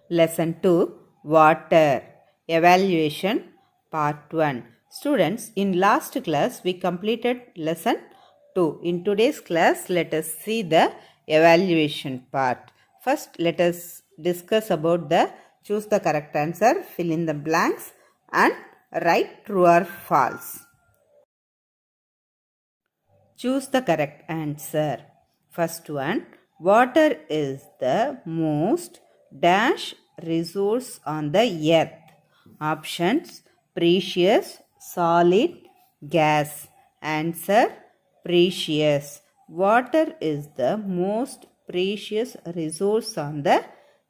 Lesson 2 Water Evaluation Part 1. Students, in last class we completed lesson 2. In today's class, let us see the evaluation part. First, let us discuss about the choose the correct answer, fill in the blanks and write true or false. Choose the correct answer. First one, water is the most dash resource on the earth. Options, precious, solid, gas. Answer, precious. Water is the most precious resource on the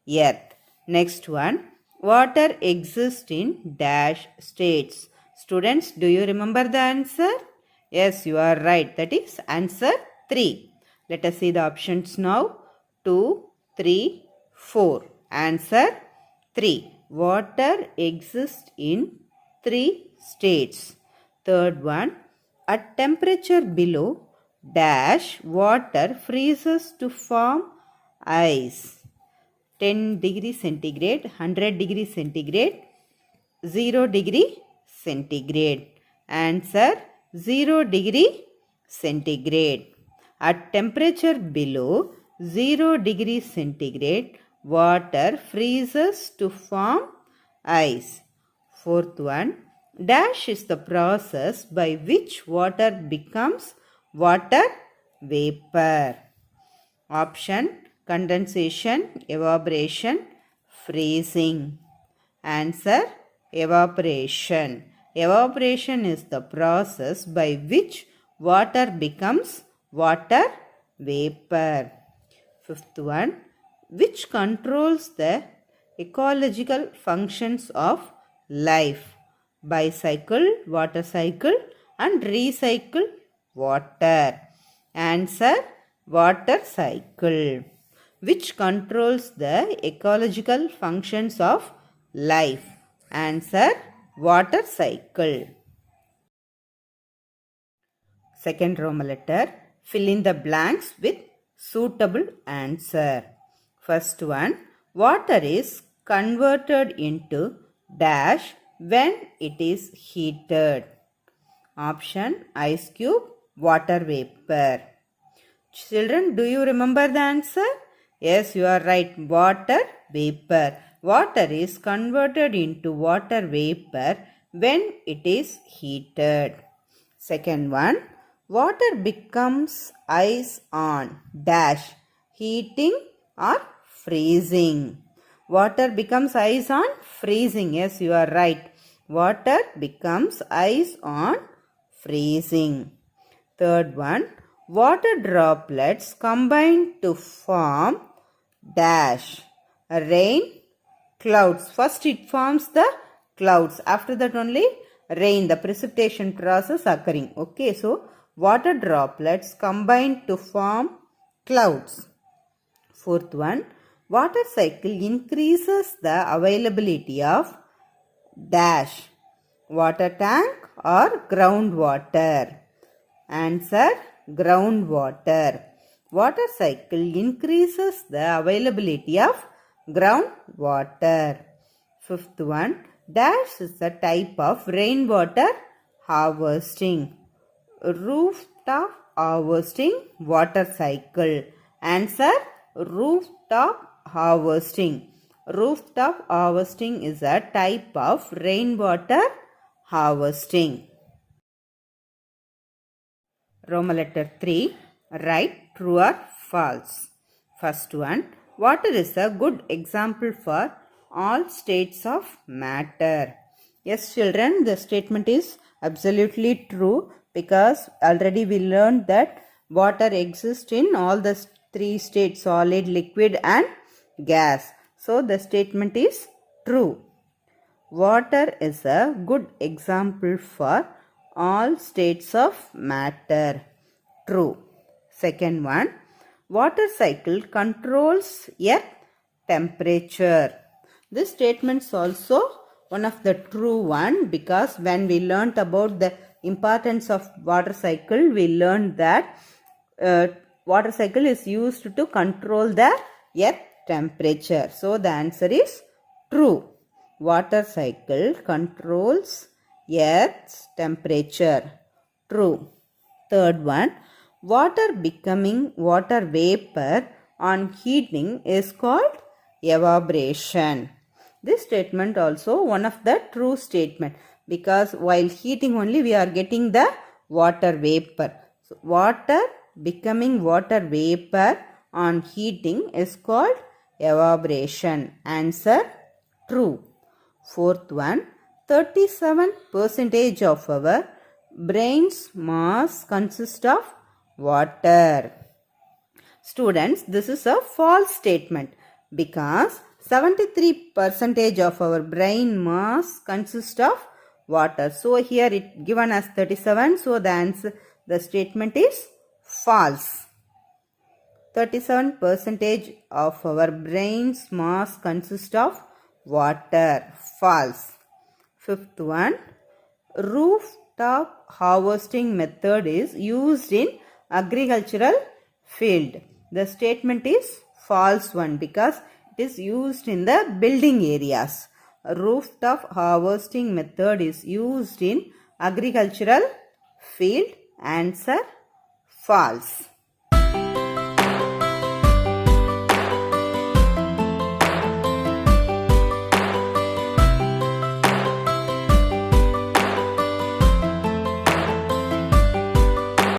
earth. Next one, water exists in dash states. Students, do you remember the answer? Yes, you are right. That is answer 3. Let us see the options now. 2, 3, 4. Answer 3. Water exists in 3 states. Third one. At temperature below dash water freezes to form ice. 10 degree centigrade, 100 degree centigrade, 0 degree centigrade. Answer 0 degree centigrade. At temperature below 0 degree centigrade, water freezes to form ice. Fourth one, dash is the process by which water becomes water vapor. Option, condensation, evaporation, freezing. Answer, evaporation. Evaporation is the process by which water becomes water vapor. Fifth one, which controls the ecological functions of life? Bicycle, water cycle and recycle water. Answer, water cycle. Which controls the ecological functions of life? Answer, water cycle. Second Roman letter, fill in the blanks with suitable answer. First one, water is converted into dash when it is heated. Option, ice cube, water vapor. Children, do you remember the answer? Yes, you are right. Water vapor. Water is converted into water vapor when it is heated. Second one, water becomes ice on dash heating or freezing. Water becomes ice on freezing. Yes, you are right. Water becomes ice on freezing. Third one, water droplets combine to form dash rain, clouds. First it forms the clouds. After that only rain, the precipitation process occurring. Okay, so water droplets combine to form clouds. Fourth one, water cycle increases the availability of dash water tank or groundwater. Answer, groundwater. Water cycle increases the availability of groundwater. Fifth one, dash is a type of rainwater harvesting. Rooftop harvesting water cycle. Answer, rooftop harvesting. Rooftop harvesting is a type of rainwater harvesting. Roman letter 3, write true or false. First one, water is a good example for all states of matter. Yes, children, the statement is absolutely true because already we learned that water exists in all the 3 states, solid, liquid and gas. So, the statement is true. Water is a good example for all states of matter. True. Second one, water cycle controls earth temperature. This statement is also one of the true one because when we learnt about the importance of water cycle, we learned that water cycle is used to control the earth temperature. So the answer is true. Water cycle controls Earth's temperature. True. Third one, water becoming water vapor on heating is called evaporation. This statement also one of the true statement, because while heating only we are getting the water vapor. So, water becoming water vapor on heating is called evaporation. Answer true. Fourth one, 37% of our brain's mass consists of water. Students, this is a false statement because 73% of our brain mass consists of water. So here it given as 37. So the answer, the statement is false. 37% of our brain's mass consists of water. False. Fifth one, rooftop harvesting method is used in agricultural field. The statement is false one because it is used in the building areas. Rooftop harvesting method is used in agricultural field. Answer false.